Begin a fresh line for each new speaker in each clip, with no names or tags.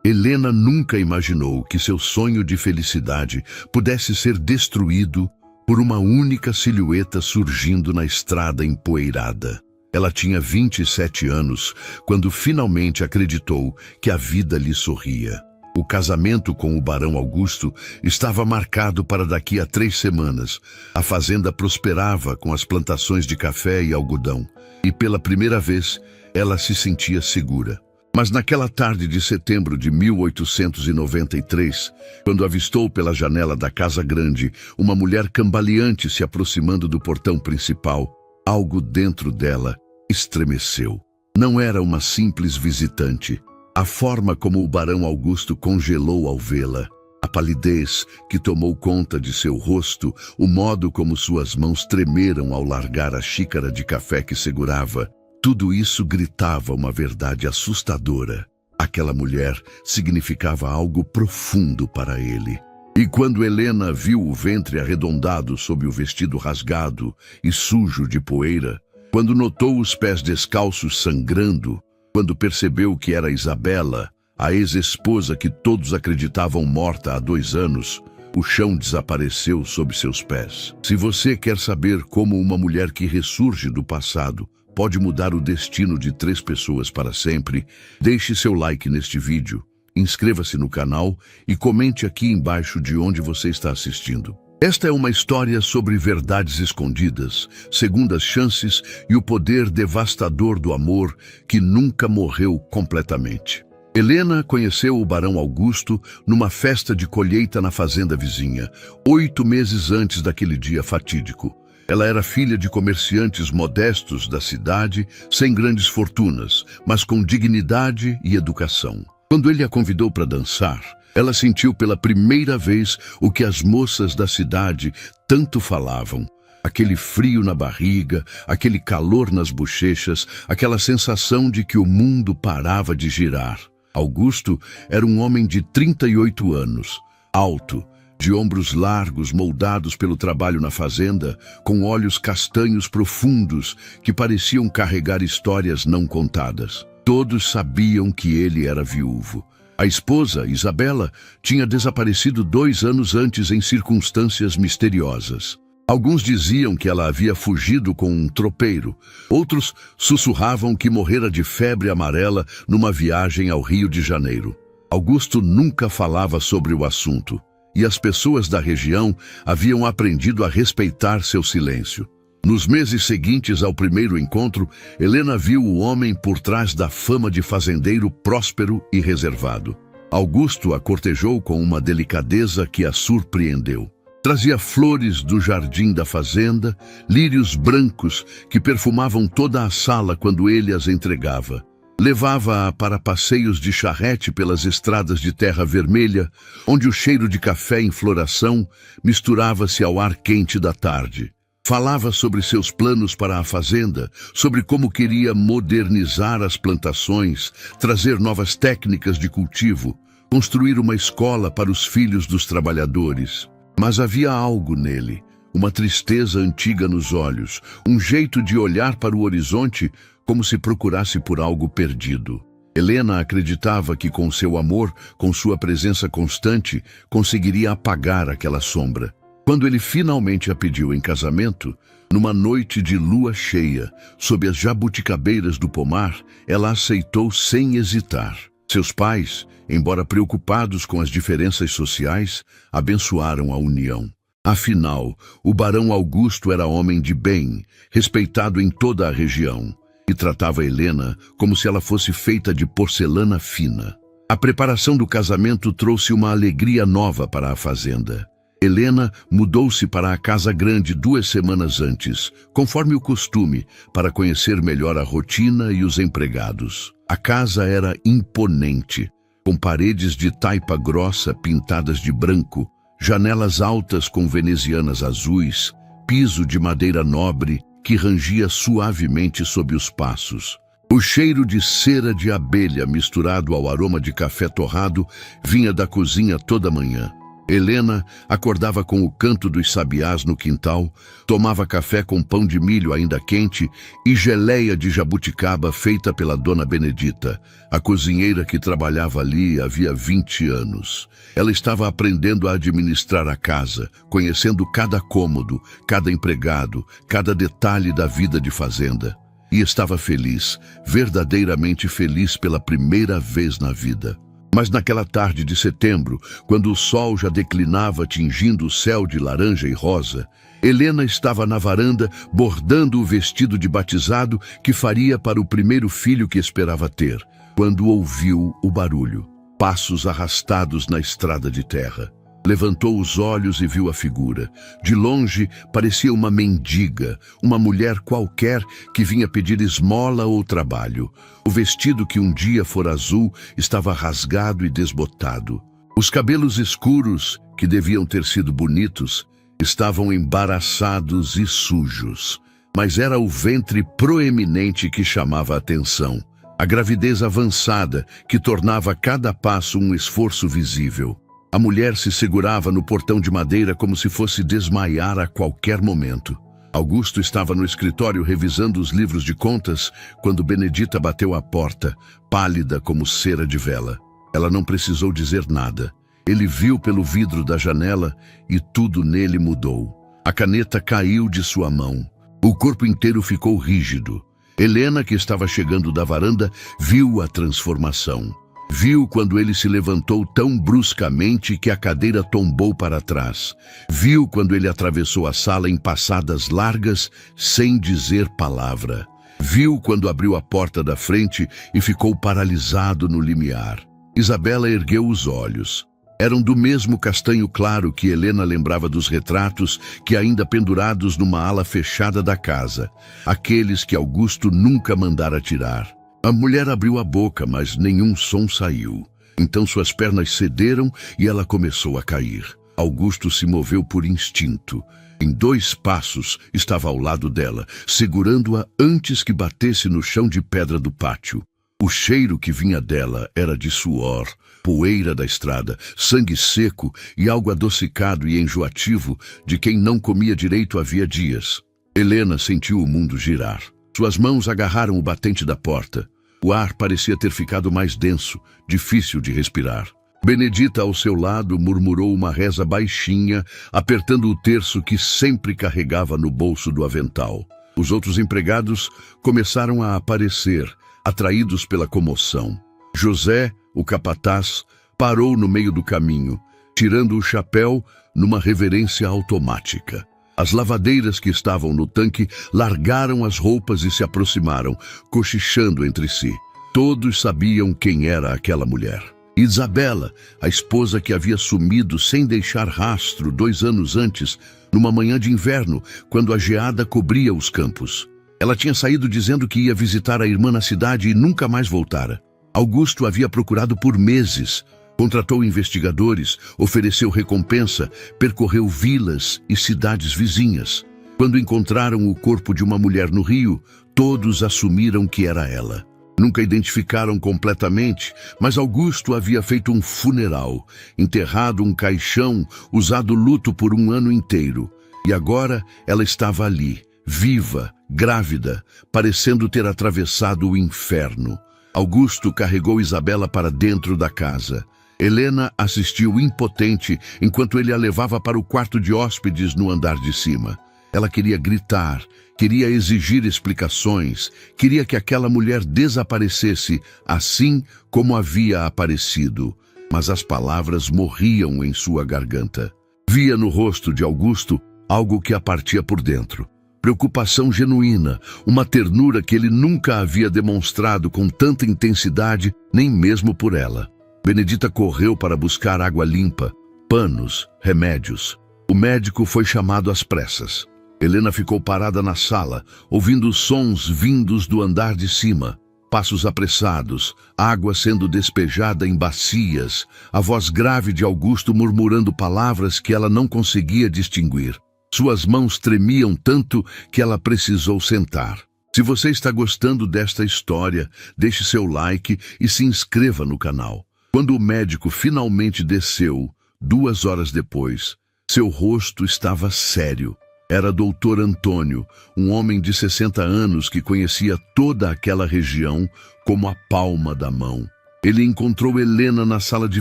Helena nunca imaginou que seu sonho de felicidade pudesse ser destruído por uma única silhueta surgindo na estrada empoeirada. Ela tinha 27 anos quando finalmente acreditou que a vida lhe sorria. O casamento com o Barão Augusto estava marcado para daqui a 3 semanas. A fazenda prosperava com as plantações de café e algodão, e pela primeira vez ela se sentia segura. Mas naquela tarde de setembro de 1893, quando avistou pela janela da casa grande uma mulher cambaleante se aproximando do portão principal, algo dentro dela estremeceu. Não era uma simples visitante. A forma como o Barão Augusto congelou ao vê-la, a palidez que tomou conta de seu rosto, o modo como suas mãos tremeram ao largar a xícara de café que segurava, tudo isso gritava uma verdade assustadora. Aquela mulher significava algo profundo para ele. E quando Helena viu o ventre arredondado sob o vestido rasgado e sujo de poeira, quando notou os pés descalços sangrando, quando percebeu que era Isabela, a ex-esposa que todos acreditavam morta há 2 anos, o chão desapareceu sob seus pés. Se você quer saber como uma mulher que ressurge do passado pode mudar o destino de 3 pessoas para sempre, deixe seu like neste vídeo, inscreva-se no canal e comente aqui embaixo de onde você está assistindo. Esta é uma história sobre verdades escondidas, segundas chances e o poder devastador do amor que nunca morreu completamente. Helena conheceu o Barão Augusto numa festa de colheita na fazenda vizinha, 8 meses antes daquele dia fatídico. Ela era filha de comerciantes modestos da cidade, sem grandes fortunas, mas com dignidade e educação. Quando ele a convidou para dançar, ela sentiu pela primeira vez o que as moças da cidade tanto falavam. Aquele frio na barriga, aquele calor nas bochechas, aquela sensação de que o mundo parava de girar. Augusto era um homem de 38 anos, alto, de ombros largos moldados pelo trabalho na fazenda, com olhos castanhos profundos que pareciam carregar histórias não contadas. Todos sabiam que ele era viúvo. A esposa, Isabela, tinha desaparecido 2 anos antes em circunstâncias misteriosas. Alguns diziam que ela havia fugido com um tropeiro. Outros sussurravam que morrera de febre amarela numa viagem ao Rio de Janeiro. Augusto nunca falava sobre o assunto, e as pessoas da região haviam aprendido a respeitar seu silêncio. Nos meses seguintes ao primeiro encontro, Helena viu o homem por trás da fama de fazendeiro próspero e reservado. Augusto a cortejou com uma delicadeza que a surpreendeu. Trazia flores do jardim da fazenda, lírios brancos que perfumavam toda a sala quando ele as entregava. Levava-a para passeios de charrete pelas estradas de terra vermelha, onde o cheiro de café em floração misturava-se ao ar quente da tarde. Falava sobre seus planos para a fazenda, sobre como queria modernizar as plantações, trazer novas técnicas de cultivo, construir uma escola para os filhos dos trabalhadores. Mas havia algo nele, uma tristeza antiga nos olhos, um jeito de olhar para o horizonte como se procurasse por algo perdido. Helena acreditava que com seu amor, com sua presença constante, conseguiria apagar aquela sombra. Quando ele finalmente a pediu em casamento, numa noite de lua cheia, sob as jabuticabeiras do pomar, ela aceitou sem hesitar. Seus pais, embora preocupados com as diferenças sociais, abençoaram a união. Afinal, o Barão Augusto era homem de bem, respeitado em toda a região, e tratava Helena como se ela fosse feita de porcelana fina. A preparação do casamento trouxe uma alegria nova para a fazenda. Helena mudou-se para a casa grande 2 semanas antes, conforme o costume, para conhecer melhor a rotina e os empregados. A casa era imponente, com paredes de taipa grossa pintadas de branco, janelas altas com venezianas azuis, piso de madeira nobre que rangia suavemente sob os passos. O cheiro de cera de abelha misturado ao aroma de café torrado vinha da cozinha toda manhã. Helena acordava com o canto dos sabiás no quintal, tomava café com pão de milho ainda quente e geleia de jabuticaba feita pela dona Benedita, a cozinheira que trabalhava ali havia 20 anos. Ela estava aprendendo a administrar a casa, conhecendo cada cômodo, cada empregado, cada detalhe da vida de fazenda. E estava feliz, verdadeiramente feliz pela primeira vez na vida. Mas naquela tarde de setembro, quando o sol já declinava tingindo o céu de laranja e rosa, Helena estava na varanda bordando o vestido de batizado que faria para o primeiro filho que esperava ter, quando ouviu o barulho. Passos arrastados na estrada de terra. Levantou os olhos e viu a figura. De longe, parecia uma mendiga, uma mulher qualquer que vinha pedir esmola ou trabalho. O vestido que um dia fora azul estava rasgado e desbotado. Os cabelos escuros, que deviam ter sido bonitos, estavam embaraçados e sujos. Mas era o ventre proeminente que chamava a atenção. A gravidez avançada, que tornava cada passo um esforço visível. A mulher se segurava no portão de madeira como se fosse desmaiar a qualquer momento. Augusto estava no escritório revisando os livros de contas quando Benedita bateu à porta, pálida como cera de vela. Ela não precisou dizer nada. Ele viu pelo vidro da janela e tudo nele mudou. A caneta caiu de sua mão. O corpo inteiro ficou rígido. Helena, que estava chegando da varanda, viu a transformação. Viu quando ele se levantou tão bruscamente que a cadeira tombou para trás. Viu quando ele atravessou a sala em passadas largas, sem dizer palavra. Viu quando abriu a porta da frente e ficou paralisado no limiar. Isabela ergueu os olhos. Eram do mesmo castanho claro que Helena lembrava dos retratos que ainda pendurados numa ala fechada da casa. Aqueles que Augusto nunca mandara tirar. A mulher abriu a boca, mas nenhum som saiu. Então suas pernas cederam e ela começou a cair. Augusto se moveu por instinto. Em 2 passos estava ao lado dela, segurando-a antes que batesse no chão de pedra do pátio. O cheiro que vinha dela era de suor, poeira da estrada, sangue seco e algo adocicado e enjoativo de quem não comia direito havia dias. Helena sentiu o mundo girar. Suas mãos agarraram o batente da porta. O ar parecia ter ficado mais denso, difícil de respirar. Benedita, ao seu lado, murmurou uma reza baixinha, apertando o terço que sempre carregava no bolso do avental. Os outros empregados começaram a aparecer, atraídos pela comoção. José, o capataz, parou no meio do caminho, tirando o chapéu numa reverência automática. As lavadeiras que estavam no tanque largaram as roupas e se aproximaram, cochichando entre si. Todos sabiam quem era aquela mulher. Isabela, a esposa que havia sumido sem deixar rastro 2 anos antes, numa manhã de inverno, quando a geada cobria os campos. Ela tinha saído dizendo que ia visitar a irmã na cidade e nunca mais voltara. Augusto havia procurado por meses. Contratou investigadores, ofereceu recompensa, percorreu vilas e cidades vizinhas. Quando encontraram o corpo de uma mulher no rio, todos assumiram que era ela. Nunca identificaram completamente, mas Augusto havia feito um funeral, enterrado um caixão, usado luto por 1 ano inteiro. E agora ela estava ali, viva, grávida, parecendo ter atravessado o inferno. Augusto carregou Isabela para dentro da casa. Helena assistiu impotente enquanto ele a levava para o quarto de hóspedes no andar de cima. Ela queria gritar, queria exigir explicações, queria que aquela mulher desaparecesse, assim como havia aparecido. Mas as palavras morriam em sua garganta. Via no rosto de Augusto algo que a partia por dentro. Preocupação genuína, uma ternura que ele nunca havia demonstrado com tanta intensidade, nem mesmo por ela. Benedita correu para buscar água limpa, panos, remédios. O médico foi chamado às pressas. Helena ficou parada na sala, ouvindo sons vindos do andar de cima. Passos apressados, água sendo despejada em bacias, a voz grave de Augusto murmurando palavras que ela não conseguia distinguir. Suas mãos tremiam tanto que ela precisou sentar. Se você está gostando desta história, deixe seu like e se inscreva no canal. Quando o médico finalmente desceu, 2 horas depois, seu rosto estava sério. Era Dr. Antônio, um homem de 60 anos que conhecia toda aquela região como a palma da mão. Ele encontrou Helena na sala de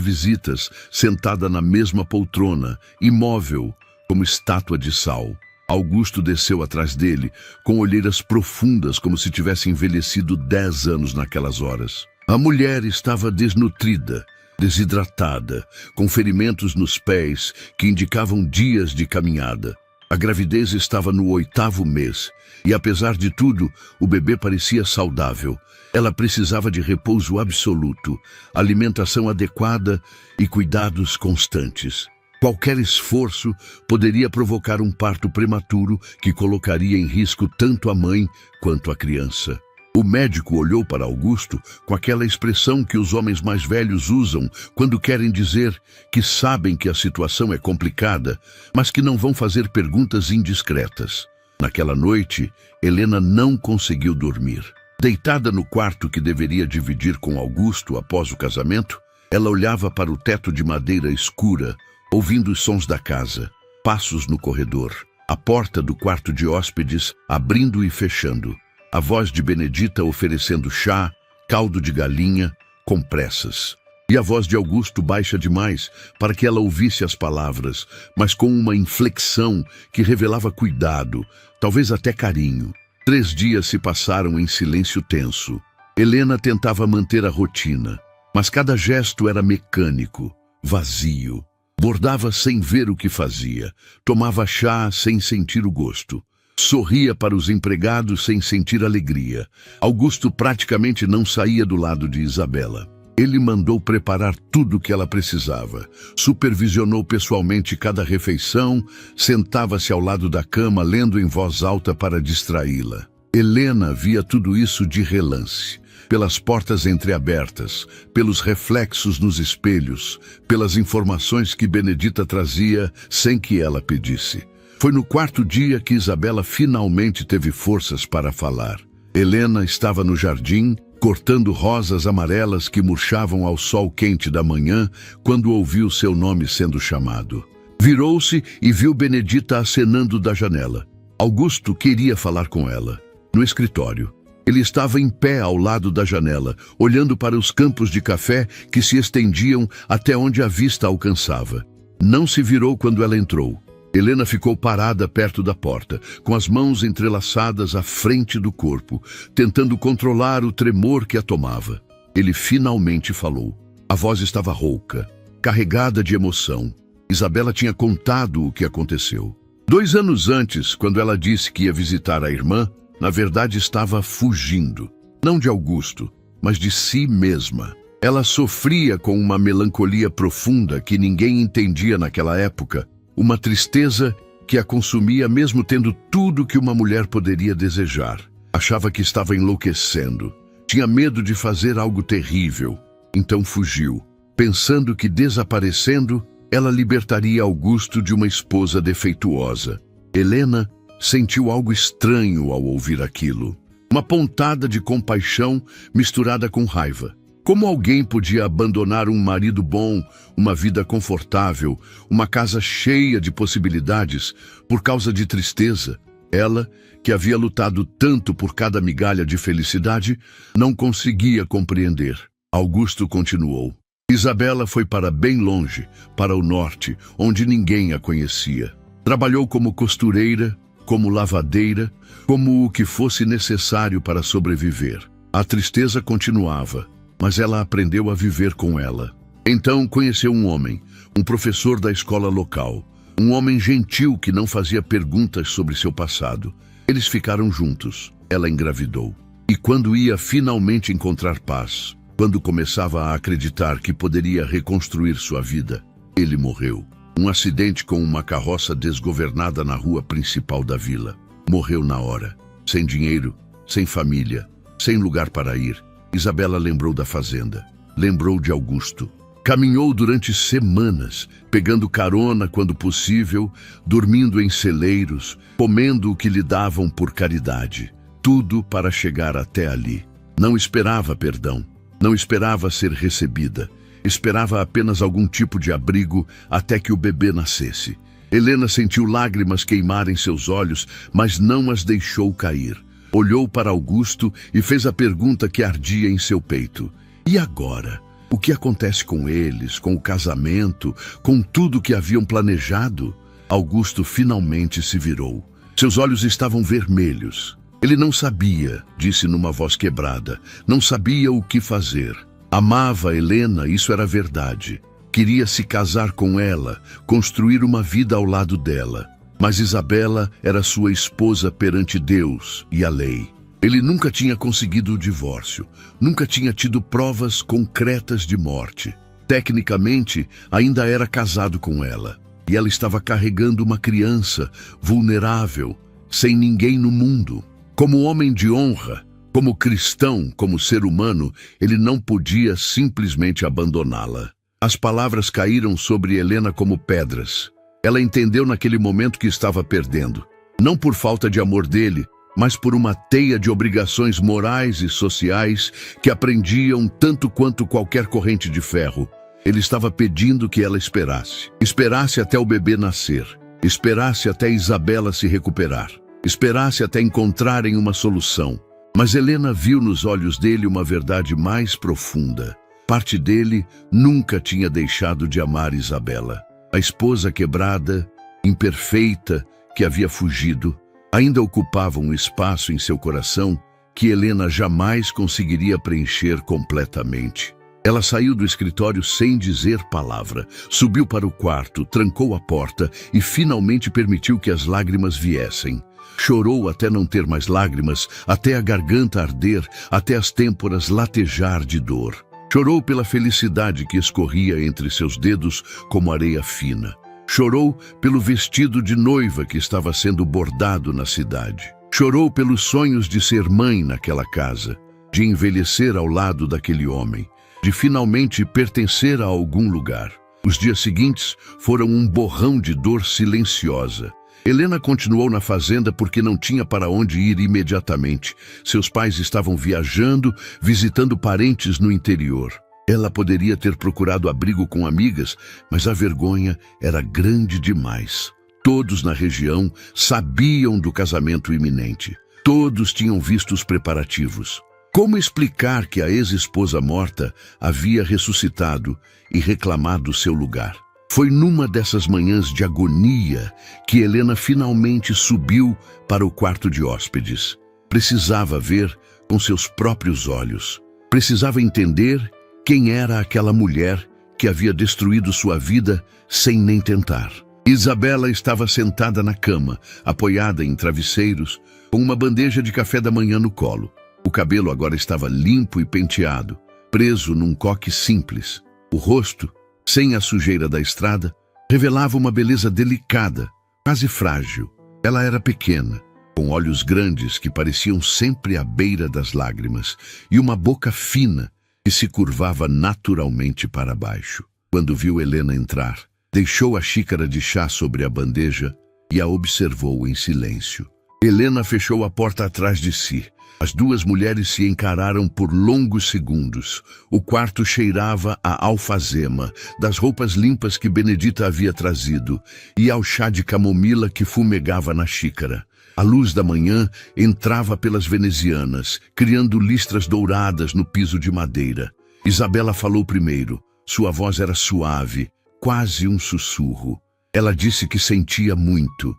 visitas, sentada na mesma poltrona, imóvel, como estátua de sal. Augusto desceu atrás dele, com olheiras profundas, como se tivesse envelhecido 10 anos naquelas horas. A mulher estava desnutrida, desidratada, com ferimentos nos pés que indicavam dias de caminhada. A gravidez estava no 8º mês, e apesar de tudo, o bebê parecia saudável. Ela precisava de repouso absoluto, alimentação adequada e cuidados constantes. Qualquer esforço poderia provocar um parto prematuro que colocaria em risco tanto a mãe quanto a criança. O médico olhou para Augusto com aquela expressão que os homens mais velhos usam quando querem dizer que sabem que a situação é complicada, mas que não vão fazer perguntas indiscretas. Naquela noite, Helena não conseguiu dormir. Deitada no quarto que deveria dividir com Augusto após o casamento, ela olhava para o teto de madeira escura, ouvindo os sons da casa, passos no corredor, a porta do quarto de hóspedes abrindo e fechando, a voz de Benedita oferecendo chá, caldo de galinha, compressas. E a voz de Augusto baixa demais para que ela ouvisse as palavras, mas com uma inflexão que revelava cuidado, talvez até carinho. 3 dias se passaram em silêncio tenso. Helena tentava manter a rotina, mas cada gesto era mecânico, vazio. Bordava sem ver o que fazia, tomava chá sem sentir o gosto. Sorria para os empregados sem sentir alegria. Augusto praticamente não saía do lado de Isabela. Ele mandou preparar tudo o que ela precisava. Supervisionou pessoalmente cada refeição, sentava-se ao lado da cama lendo em voz alta para distraí-la. Helena via tudo isso de relance, pelas portas entreabertas, pelos reflexos nos espelhos, pelas informações que Benedita trazia sem que ela pedisse. Foi no 4º dia que Isabela finalmente teve forças para falar. Helena estava no jardim, cortando rosas amarelas que murchavam ao sol quente da manhã, quando ouviu seu nome sendo chamado. Virou-se e viu Benedita acenando da janela. Augusto queria falar com ela. No escritório. Ele estava em pé ao lado da janela, olhando para os campos de café que se estendiam até onde a vista alcançava. Não se virou quando ela entrou. Helena ficou parada perto da porta, com as mãos entrelaçadas à frente do corpo, tentando controlar o tremor que a tomava. Ele finalmente falou. A voz estava rouca, carregada de emoção. Isabela tinha contado o que aconteceu. 2 anos antes, quando ela disse que ia visitar a irmã, na verdade estava fugindo. Não de Augusto, mas de si mesma. Ela sofria com uma melancolia profunda que ninguém entendia naquela época, uma tristeza que a consumia mesmo tendo tudo que uma mulher poderia desejar. Achava que estava enlouquecendo. Tinha medo de fazer algo terrível. Então fugiu, pensando que desaparecendo, ela libertaria Augusto de uma esposa defeituosa. Helena sentiu algo estranho ao ouvir aquilo. Uma pontada de compaixão misturada com raiva. Como alguém podia abandonar um marido bom, uma vida confortável, uma casa cheia de possibilidades, por causa de tristeza? Ela, que havia lutado tanto por cada migalha de felicidade, não conseguia compreender. Augusto continuou. Isabela foi para bem longe, para o norte, onde ninguém a conhecia. Trabalhou como costureira, como lavadeira, como o que fosse necessário para sobreviver. A tristeza continuava, mas ela aprendeu a viver com ela. Então conheceu um homem, um professor da escola local, um homem gentil que não fazia perguntas sobre seu passado. Eles ficaram juntos. Ela engravidou. E quando ia finalmente encontrar paz, quando começava a acreditar que poderia reconstruir sua vida, ele morreu. Um acidente com uma carroça desgovernada na rua principal da vila. Morreu na hora. Sem dinheiro, sem família, sem lugar para ir. Isabela lembrou da fazenda. Lembrou de Augusto. Caminhou durante semanas, pegando carona quando possível, dormindo em celeiros, comendo o que lhe davam por caridade. Tudo para chegar até ali. Não esperava perdão. Não esperava ser recebida. Esperava apenas algum tipo de abrigo até que o bebê nascesse. Helena sentiu lágrimas queimarem seus olhos, mas não as deixou cair. Olhou para Augusto e fez a pergunta que ardia em seu peito. E agora? O que acontece com eles, com o casamento, com tudo que haviam planejado? Augusto finalmente se virou. Seus olhos estavam vermelhos. Ele não sabia, disse numa voz quebrada. Não sabia o que fazer. Amava Helena, isso era verdade. Queria se casar com ela, construir uma vida ao lado dela. Mas Isabela era sua esposa perante Deus e a lei. Ele nunca tinha conseguido o divórcio, nunca tinha tido provas concretas de morte. Tecnicamente, ainda era casado com ela. E ela estava carregando uma criança, vulnerável, sem ninguém no mundo. Como homem de honra, como cristão, como ser humano, ele não podia simplesmente abandoná-la. As palavras caíram sobre Helena como pedras. Ela entendeu naquele momento que estava perdendo. Não por falta de amor dele, mas por uma teia de obrigações morais e sociais que aprendiam tanto quanto qualquer corrente de ferro. Ele estava pedindo que ela esperasse. Esperasse até o bebê nascer. Esperasse até Isabela se recuperar. Esperasse até encontrarem uma solução. Mas Helena viu nos olhos dele uma verdade mais profunda. Parte dele nunca tinha deixado de amar Isabela. A esposa quebrada, imperfeita, que havia fugido, ainda ocupava um espaço em seu coração que Helena jamais conseguiria preencher completamente. Ela saiu do escritório sem dizer palavra, subiu para o quarto, trancou a porta e finalmente permitiu que as lágrimas viessem. Chorou até não ter mais lágrimas, até a garganta arder, até as têmporas latejar de dor. Chorou pela felicidade que escorria entre seus dedos como areia fina. Chorou pelo vestido de noiva que estava sendo bordado na cidade. Chorou pelos sonhos de ser mãe naquela casa, de envelhecer ao lado daquele homem, de finalmente pertencer a algum lugar. Os dias seguintes foram um borrão de dor silenciosa. Helena continuou na fazenda porque não tinha para onde ir imediatamente. Seus pais estavam viajando, visitando parentes no interior. Ela poderia ter procurado abrigo com amigas, mas a vergonha era grande demais. Todos na região sabiam do casamento iminente. Todos tinham visto os preparativos. Como explicar que a ex-esposa morta havia ressuscitado e reclamado seu lugar? Foi numa dessas manhãs de agonia que Helena finalmente subiu para o quarto de hóspedes. Precisava ver com seus próprios olhos. Precisava entender quem era aquela mulher que havia destruído sua vida sem nem tentar. Isabela estava sentada na cama, apoiada em travesseiros, com uma bandeja de café da manhã no colo. O cabelo agora estava limpo e penteado, preso num coque simples. O rosto, sem a sujeira da estrada, revelava uma beleza delicada, quase frágil. Ela era pequena, com olhos grandes que pareciam sempre à beira das lágrimas, e uma boca fina que se curvava naturalmente para baixo. Quando viu Helena entrar, deixou a xícara de chá sobre a bandeja e a observou em silêncio. Helena fechou a porta atrás de si. As duas mulheres se encararam por longos segundos. O quarto cheirava a alfazema, das roupas limpas que Benedita havia trazido, e ao chá de camomila que fumegava na xícara. A luz da manhã entrava pelas venezianas, criando listras douradas no piso de madeira. Isabela falou primeiro. Sua voz era suave, quase um sussurro. Ela disse que sentia muito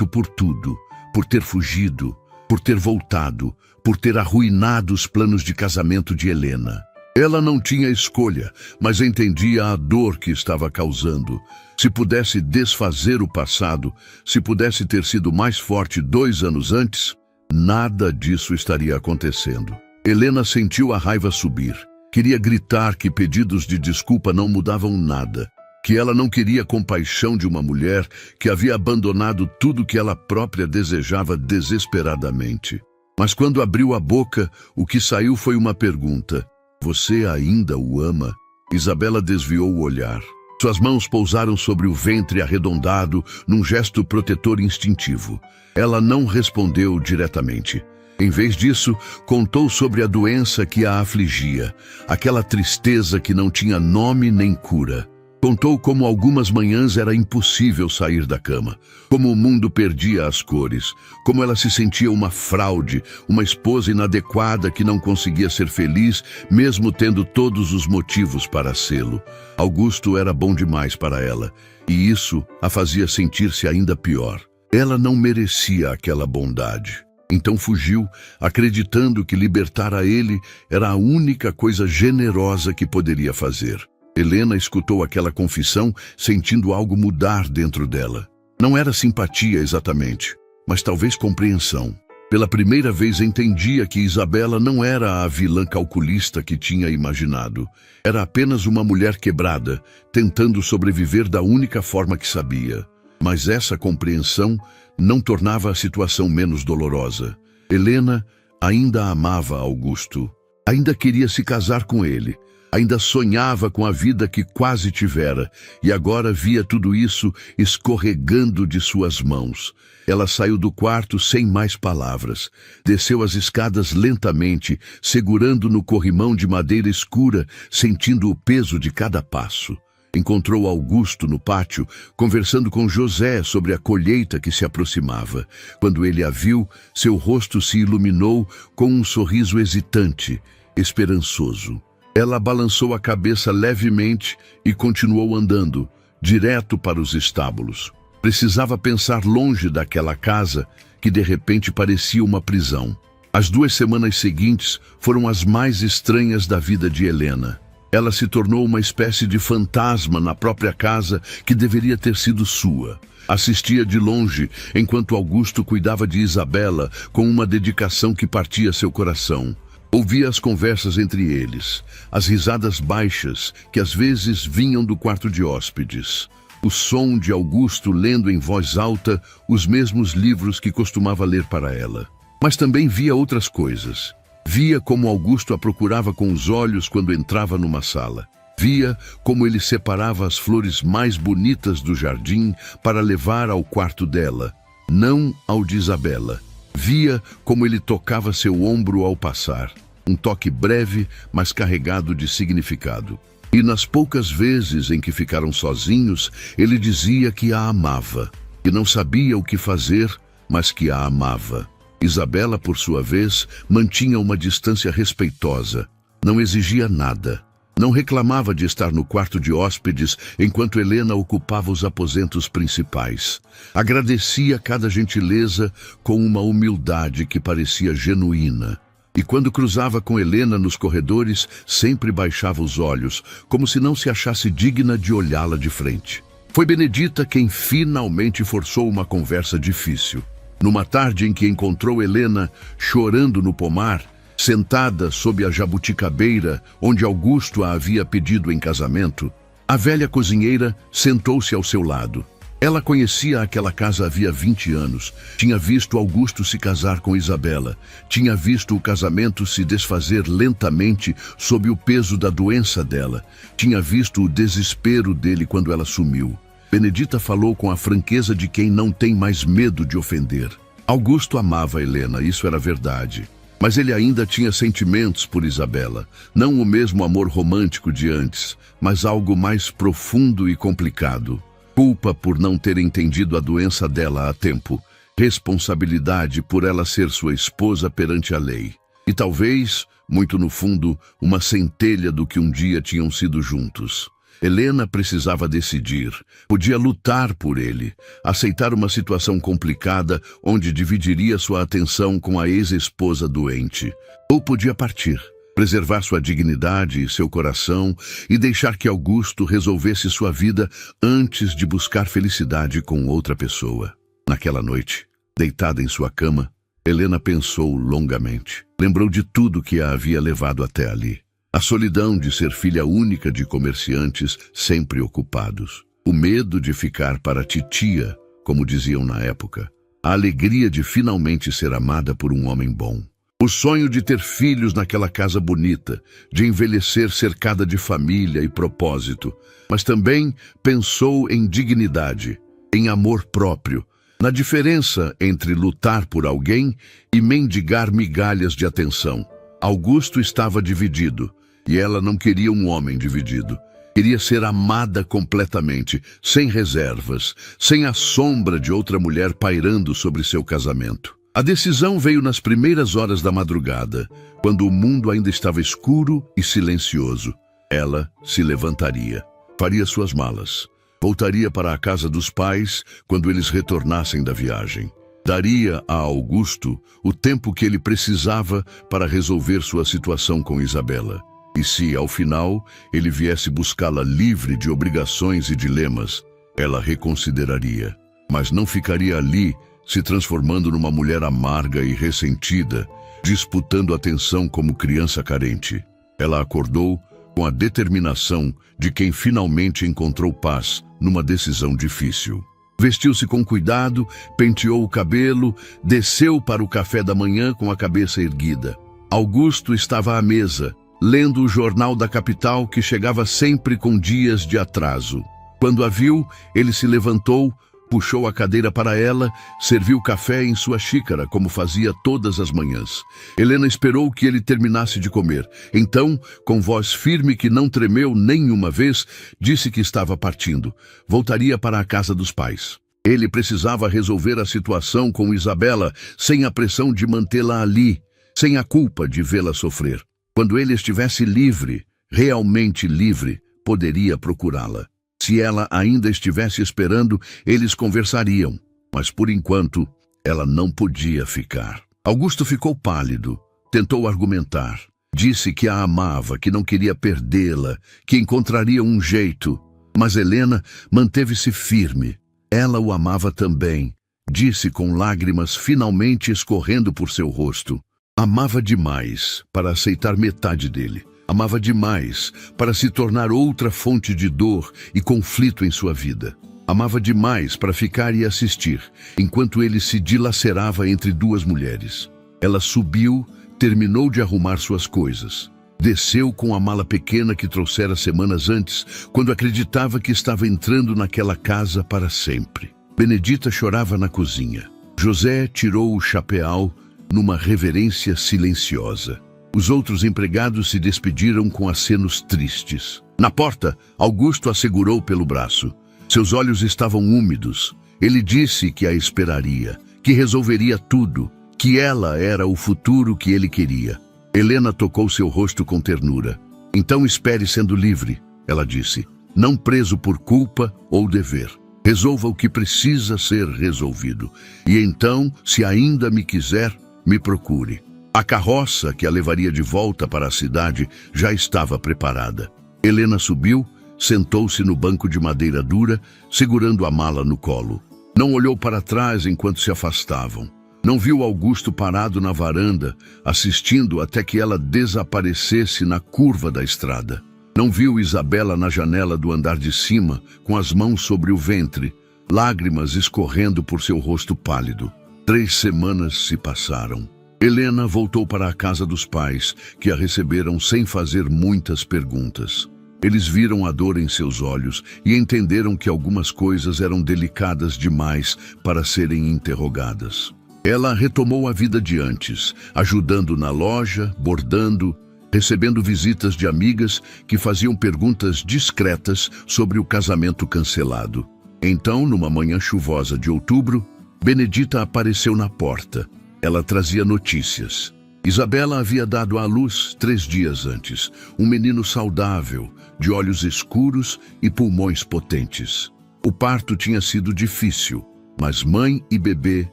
por tudo, por ter fugido, por ter voltado, por ter arruinado os planos de casamento de Helena. Ela não tinha escolha, mas entendia a dor que estava causando. Se pudesse desfazer o passado, se pudesse ter sido mais forte 2 anos antes, nada disso estaria acontecendo. Helena sentiu a raiva subir. Queria gritar que pedidos de desculpa não mudavam nada, que ela não queria compaixão de uma mulher que havia abandonado tudo que ela própria desejava desesperadamente. Mas quando abriu a boca, o que saiu foi uma pergunta. Você ainda o ama? Isabela desviou o olhar. Suas mãos pousaram sobre o ventre arredondado num gesto protetor instintivo. Ela não respondeu diretamente. Em vez disso, contou sobre a doença que a afligia, aquela tristeza que não tinha nome nem cura. Contou como algumas manhãs era impossível sair da cama, como o mundo perdia as cores, como ela se sentia uma fraude, uma esposa inadequada que não conseguia ser feliz, mesmo tendo todos os motivos para sê-lo. Augusto era bom demais para ela, e isso a fazia sentir-se ainda pior. Ela não merecia aquela bondade. Então fugiu, acreditando que libertar a ele era a única coisa generosa que poderia fazer. Helena escutou aquela confissão, sentindo algo mudar dentro dela. Não era simpatia exatamente, mas talvez compreensão. Pela primeira vez entendia que Isabela não era a vilã calculista que tinha imaginado. Era apenas uma mulher quebrada, tentando sobreviver da única forma que sabia. Mas essa compreensão não tornava a situação menos dolorosa. Helena ainda amava Augusto, ainda queria se casar com ele, ainda sonhava com a vida que quase tivera, e agora via tudo isso escorregando de suas mãos. Ela saiu do quarto sem mais palavras, desceu as escadas lentamente, segurando no corrimão de madeira escura, sentindo o peso de cada passo. Encontrou Augusto no pátio, conversando com José sobre a colheita que se aproximava. Quando ele a viu, seu rosto se iluminou com um sorriso hesitante, esperançoso. Ela balançou a cabeça levemente e continuou andando, direto para os estábulos. Precisava pensar longe daquela casa, que de repente parecia uma prisão. As 2 semanas seguintes foram as mais estranhas da vida de Helena. Ela se tornou uma espécie de fantasma na própria casa que deveria ter sido sua. Assistia de longe, enquanto Augusto cuidava de Isabela com uma dedicação que partia seu coração. Ouvia as conversas entre eles, as risadas baixas que às vezes vinham do quarto de hóspedes. O som de Augusto lendo em voz alta os mesmos livros que costumava ler para ela. Mas também via outras coisas. Via como Augusto a procurava com os olhos quando entrava numa sala. Via como ele separava as flores mais bonitas do jardim para levar ao quarto dela, não ao de Isabela. Via como ele tocava seu ombro ao passar. Um toque breve, mas carregado de significado. E nas poucas vezes em que ficaram sozinhos, ele dizia que a amava, que não sabia o que fazer, mas que a amava. Isabela, por sua vez, mantinha uma distância respeitosa. Não exigia nada. Não reclamava de estar no quarto de hóspedes enquanto Helena ocupava os aposentos principais. Agradecia cada gentileza com uma humildade que parecia genuína. E quando cruzava com Helena nos corredores, sempre baixava os olhos, como se não se achasse digna de olhá-la de frente. Foi Benedita quem finalmente forçou uma conversa difícil. Numa tarde em que encontrou Helena chorando no pomar, sentada sob a jabuticabeira onde Augusto a havia pedido em casamento, a velha cozinheira sentou-se ao seu lado. Ela conhecia aquela casa havia 20 anos, tinha visto Augusto se casar com Isabela, tinha visto o casamento se desfazer lentamente sob o peso da doença dela, tinha visto o desespero dele quando ela sumiu. Benedita falou com a franqueza de quem não tem mais medo de ofender. Augusto amava Helena, isso era verdade. Mas ele ainda tinha sentimentos por Isabela. Não o mesmo amor romântico de antes, mas algo mais profundo e complicado. Culpa por não ter entendido a doença dela a tempo. Responsabilidade por ela ser sua esposa perante a lei. E talvez, muito no fundo, uma centelha do que um dia tinham sido juntos. Helena precisava decidir. Podia lutar por ele, aceitar uma situação complicada onde dividiria sua atenção com a ex-esposa doente. Ou podia partir, preservar sua dignidade e seu coração e deixar que Augusto resolvesse sua vida antes de buscar felicidade com outra pessoa. Naquela noite, deitada em sua cama, Helena pensou longamente. Lembrou de tudo que a havia levado até ali. A solidão de ser filha única de comerciantes sempre ocupados. O medo de ficar para titia, como diziam na época. A alegria de finalmente ser amada por um homem bom. O sonho de ter filhos naquela casa bonita, de envelhecer cercada de família e propósito. Mas também pensou em dignidade, em amor próprio, na diferença entre lutar por alguém e mendigar migalhas de atenção. Augusto estava dividido, e ela não queria um homem dividido. Queria ser amada completamente, sem reservas, sem a sombra de outra mulher pairando sobre seu casamento. A decisão veio nas primeiras horas da madrugada, quando o mundo ainda estava escuro e silencioso. Ela se levantaria, faria suas malas, voltaria para a casa dos pais quando eles retornassem da viagem. Daria a Augusto o tempo que ele precisava para resolver sua situação com Isabela. E se, ao final, ele viesse buscá-la livre de obrigações e dilemas, ela reconsideraria. Mas não ficaria ali, se transformando numa mulher amarga e ressentida, disputando atenção como criança carente. Ela acordou com a determinação de quem finalmente encontrou paz numa decisão difícil. Vestiu-se com cuidado, penteou o cabelo, desceu para o café da manhã com a cabeça erguida. Augusto estava à mesa, lendo o jornal da capital que chegava sempre com dias de atraso. Quando a viu, ele se levantou, puxou a cadeira para ela, serviu café em sua xícara, como fazia todas as manhãs. Helena esperou que ele terminasse de comer. Então, com voz firme que não tremeu nenhuma vez, disse que estava partindo. Voltaria para a casa dos pais. Ele precisava resolver a situação com Isabela, sem a pressão de mantê-la ali, sem a culpa de vê-la sofrer. Quando ele estivesse livre, realmente livre, poderia procurá-la. Se ela ainda estivesse esperando, eles conversariam. Mas, por enquanto, ela não podia ficar. Augusto ficou pálido, tentou argumentar. Disse que a amava, que não queria perdê-la, que encontraria um jeito. Mas Helena manteve-se firme. Ela o amava também, disse com lágrimas finalmente escorrendo por seu rosto. Amava demais para aceitar metade dele. Amava demais para se tornar outra fonte de dor e conflito em sua vida. Amava demais para ficar e assistir, enquanto ele se dilacerava entre duas mulheres. Ela subiu, terminou de arrumar suas coisas. Desceu com a mala pequena que trouxera semanas antes, quando acreditava que estava entrando naquela casa para sempre. Benedita chorava na cozinha. José tirou o chapéu numa reverência silenciosa. Os outros empregados se despediram com acenos tristes. Na porta, Augusto a segurou pelo braço. Seus olhos estavam úmidos. Ele disse que a esperaria, que resolveria tudo, que ela era o futuro que ele queria. Helena tocou seu rosto com ternura. Então espere sendo livre, ela disse, não preso por culpa ou dever. Resolva o que precisa ser resolvido. E então, se ainda me quiser, me procure. A carroça que a levaria de volta para a cidade já estava preparada. Helena subiu, sentou-se no banco de madeira dura, segurando a mala no colo. Não olhou para trás enquanto se afastavam. Não viu Augusto parado na varanda, assistindo até que ela desaparecesse na curva da estrada. Não viu Isabela na janela do andar de cima, com as mãos sobre o ventre, lágrimas escorrendo por seu rosto pálido. 3 semanas se passaram. Helena voltou para a casa dos pais, que a receberam sem fazer muitas perguntas. Eles viram a dor em seus olhos e entenderam que algumas coisas eram delicadas demais para serem interrogadas. Ela retomou a vida de antes, ajudando na loja, bordando, recebendo visitas de amigas que faziam perguntas discretas sobre o casamento cancelado. Então, numa manhã chuvosa de outubro, Benedita apareceu na porta. Ela trazia notícias. Isabela havia dado à luz 3 dias antes, um menino saudável, de olhos escuros e pulmões potentes. O parto tinha sido difícil, mas mãe e bebê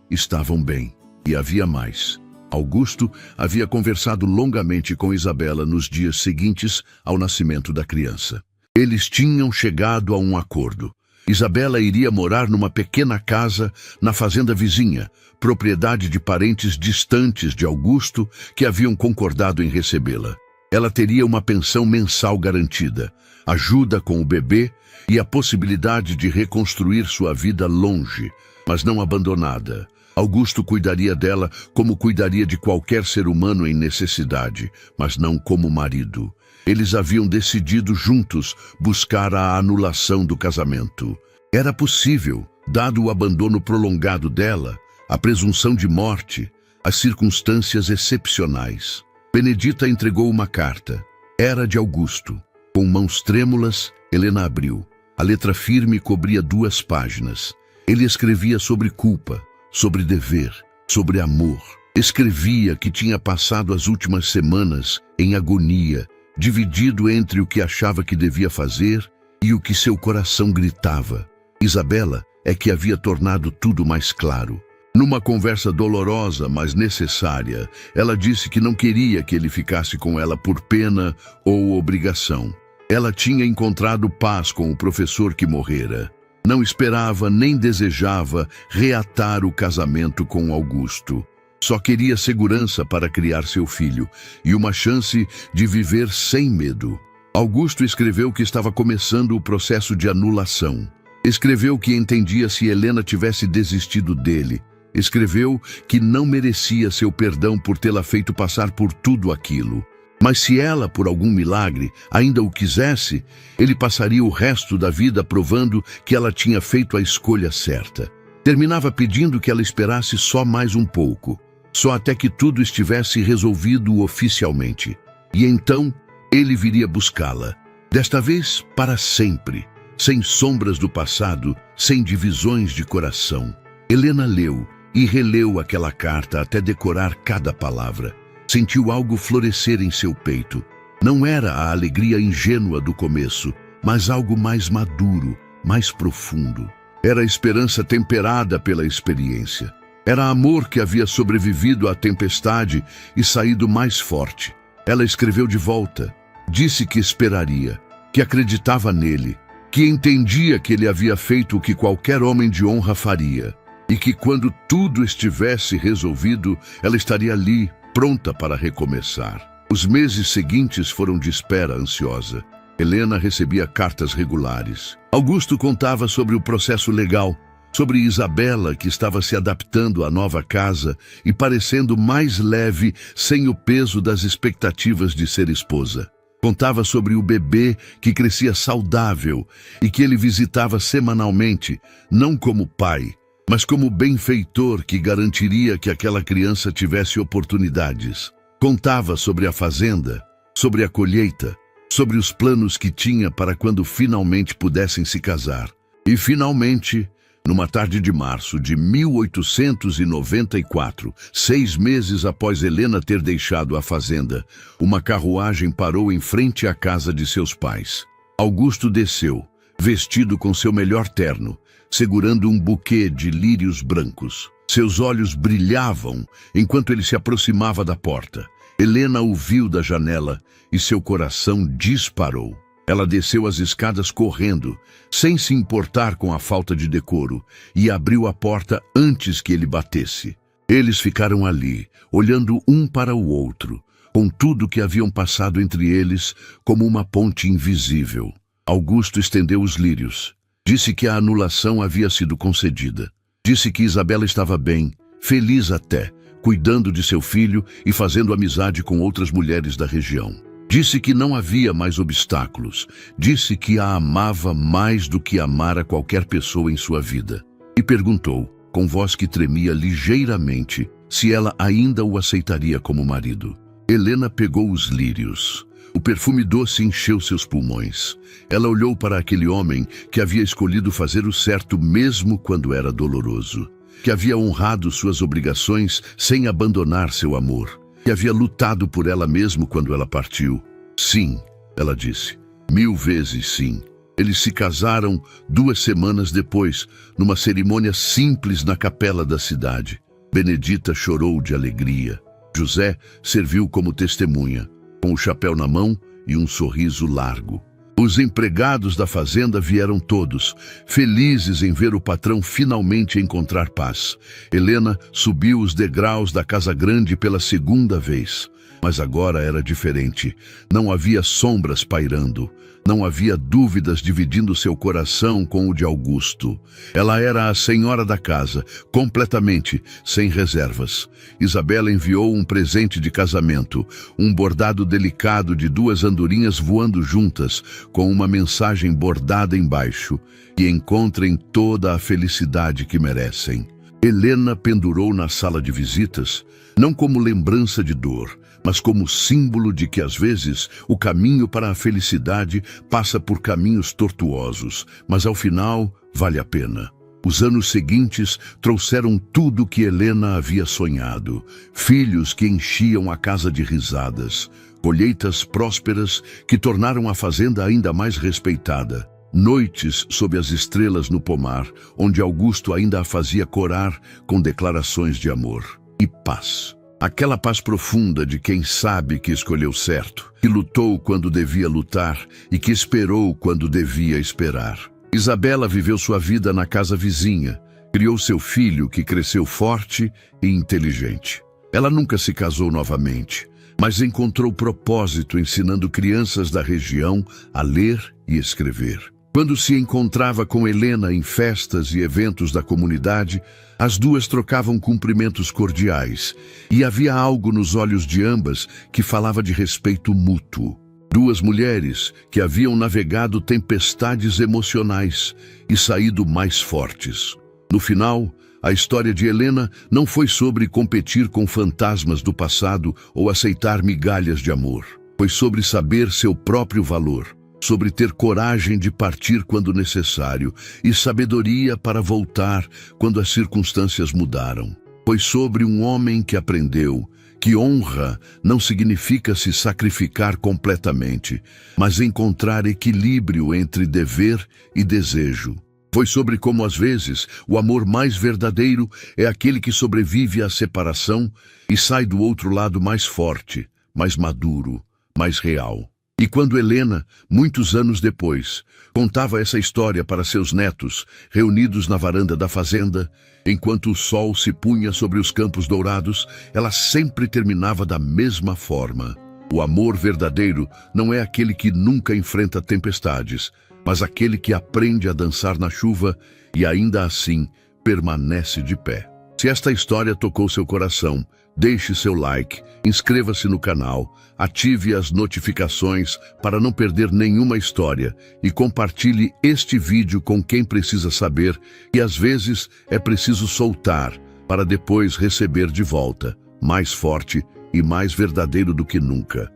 estavam bem. E havia mais. Augusto havia conversado longamente com Isabela nos dias seguintes ao nascimento da criança. Eles tinham chegado a um acordo. Isabela iria morar numa pequena casa na fazenda vizinha, propriedade de parentes distantes de Augusto que haviam concordado em recebê-la. Ela teria uma pensão mensal garantida, ajuda com o bebê e a possibilidade de reconstruir sua vida longe, mas não abandonada. Augusto cuidaria dela como cuidaria de qualquer ser humano em necessidade, mas não como marido. Eles haviam decidido juntos buscar a anulação do casamento. Era possível, Dado o abandono prolongado dela, a presunção de morte, as circunstâncias excepcionais, Benedita entregou uma carta. Era de Augusto. Com mãos trêmulas, Helena abriu. A letra firme cobria 2 páginas. Ele escrevia sobre culpa, sobre dever, sobre amor. Escrevia que tinha passado as últimas semanas em agonia, dividido entre o que achava que devia fazer e o que seu coração gritava. Isabela é que havia tornado tudo mais claro. Numa conversa dolorosa, mas necessária, ela disse que não queria que ele ficasse com ela por pena ou obrigação. Ela tinha encontrado paz com o professor que morrera. Não esperava nem desejava reatar o casamento com Augusto. Só queria segurança para criar seu filho e uma chance de viver sem medo. Augusto escreveu que estava começando o processo de anulação. Escreveu que entendia se Helena tivesse desistido dele. Escreveu que não merecia seu perdão por tê-la feito passar por tudo aquilo. Mas se ela, por algum milagre, ainda o quisesse, ele passaria o resto da vida provando que ela tinha feito a escolha certa. Terminava pedindo que ela esperasse só mais um pouco, só até que tudo estivesse resolvido oficialmente. E então, ele viria buscá-la. Desta vez, para sempre. Sem sombras do passado, sem divisões de coração. Helena leu e releu aquela carta até decorar cada palavra. Sentiu algo florescer em seu peito. Não era a alegria ingênua do começo, mas algo mais maduro, mais profundo. Era a esperança temperada pela experiência. Era amor que havia sobrevivido à tempestade e saído mais forte. Ela escreveu de volta. Disse que esperaria, que acreditava nele, que entendia que ele havia feito o que qualquer homem de honra faria, e que quando tudo estivesse resolvido, ela estaria ali, pronta para recomeçar. Os meses seguintes foram de espera ansiosa. Helena recebia cartas regulares. Augusto contava sobre o processo legal, sobre Isabela, que estava se adaptando à nova casa e parecendo mais leve sem o peso das expectativas de ser esposa. Contava sobre o bebê que crescia saudável e que ele visitava semanalmente, não como pai, mas como benfeitor que garantiria que aquela criança tivesse oportunidades. Contava sobre a fazenda, sobre a colheita, sobre os planos que tinha para quando finalmente pudessem se casar. E finalmente, numa tarde de março de 1894, 6 meses após Helena ter deixado a fazenda, uma carruagem parou em frente à casa de seus pais. Augusto desceu, vestido com seu melhor terno, segurando um buquê de lírios brancos. Seus olhos brilhavam enquanto ele se aproximava da porta. Helena o viu da janela e seu coração disparou. Ela desceu as escadas correndo, sem se importar com a falta de decoro, e abriu a porta antes que ele batesse. Eles ficaram ali, olhando um para o outro, com tudo que haviam passado entre eles como uma ponte invisível. Augusto estendeu os lírios. Disse que a anulação havia sido concedida. Disse que Isabela estava bem, feliz até, cuidando de seu filho e fazendo amizade com outras mulheres da região. Disse que não havia mais obstáculos. Disse que a amava mais do que amara qualquer pessoa em sua vida. E perguntou, com voz que tremia ligeiramente, se ela ainda o aceitaria como marido. Helena pegou os lírios. O perfume doce encheu seus pulmões. Ela olhou para aquele homem que havia escolhido fazer o certo mesmo quando era doloroso, que havia honrado suas obrigações sem abandonar seu amor, que havia lutado por ela mesmo quando ela partiu. Sim, ela disse, 1000 vezes sim. Eles se casaram 2 semanas depois, numa cerimônia simples na capela da cidade. Benedita chorou de alegria. José serviu como testemunha, com o chapéu na mão e um sorriso largo. Os empregados da fazenda vieram todos, felizes em ver o patrão finalmente encontrar paz. Helena subiu os degraus da casa grande pela 2ª vez. Mas agora era diferente. Não havia sombras pairando. Não havia dúvidas dividindo seu coração com o de Augusto. Ela era a senhora da casa, completamente, sem reservas. Isabela enviou um presente de casamento, um bordado delicado de 2 andorinhas voando juntas, com uma mensagem bordada embaixo: que encontrem toda a felicidade que merecem. Helena pendurou na sala de visitas, não como lembrança de dor, mas como símbolo de que às vezes o caminho para a felicidade passa por caminhos tortuosos, mas ao final vale a pena. Os anos seguintes trouxeram tudo que Helena havia sonhado: filhos que enchiam a casa de risadas, colheitas prósperas que tornaram a fazenda ainda mais respeitada, noites sob as estrelas no pomar, onde Augusto ainda a fazia corar com declarações de amor, e paz. Aquela paz profunda de quem sabe que escolheu certo, que lutou quando devia lutar e que esperou quando devia esperar. Isabela viveu sua vida na casa vizinha, criou seu filho que cresceu forte e inteligente. Ela nunca se casou novamente, mas encontrou propósito ensinando crianças da região a ler e escrever. Quando se encontrava com Helena em festas e eventos da comunidade, as duas trocavam cumprimentos cordiais, e havia algo nos olhos de ambas que falava de respeito mútuo. 2 mulheres que haviam navegado tempestades emocionais e saído mais fortes. No final, a história de Helena não foi sobre competir com fantasmas do passado ou aceitar migalhas de amor. Foi sobre saber seu próprio valor, sobre ter coragem de partir quando necessário e sabedoria para voltar quando as circunstâncias mudaram. Foi sobre um homem que aprendeu que honra não significa se sacrificar completamente, mas encontrar equilíbrio entre dever e desejo. Foi sobre como, às vezes, o amor mais verdadeiro é aquele que sobrevive à separação e sai do outro lado mais forte, mais maduro, mais real. E quando Helena, muitos anos depois, contava essa história para seus netos, reunidos na varanda da fazenda, enquanto o sol se punha sobre os campos dourados, ela sempre terminava da mesma forma: o amor verdadeiro não é aquele que nunca enfrenta tempestades, mas aquele que aprende a dançar na chuva e ainda assim permanece de pé. Se esta história tocou seu coração, deixe seu like, inscreva-se no canal, ative as notificações para não perder nenhuma história e compartilhe este vídeo com quem precisa saber que às vezes é preciso soltar para depois receber de volta, mais forte e mais verdadeiro do que nunca.